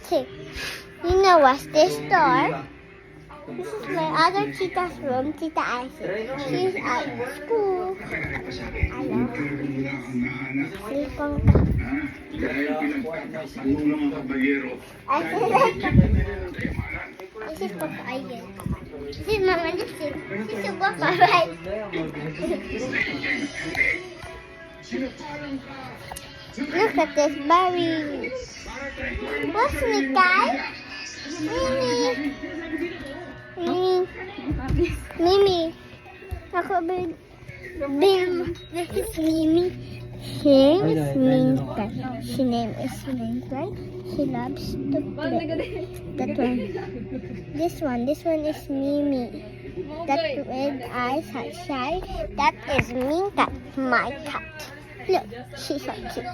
see. You know what's this door? This is my other tita's room, Tita Icy. She's at school. Hello. Sipong ka. I feel like this is Papa again. This is Mama Lipstick. This is Papa, right? Look at this berry. What's me, guys? Mimi. Mimi. Ako Bim. This is Mimi. Her name is Minka. Her name is Minka. She loves to play. That one. This one is Mimi. That red eyes are shy. That is Minka, my cat. Look, she's so cute.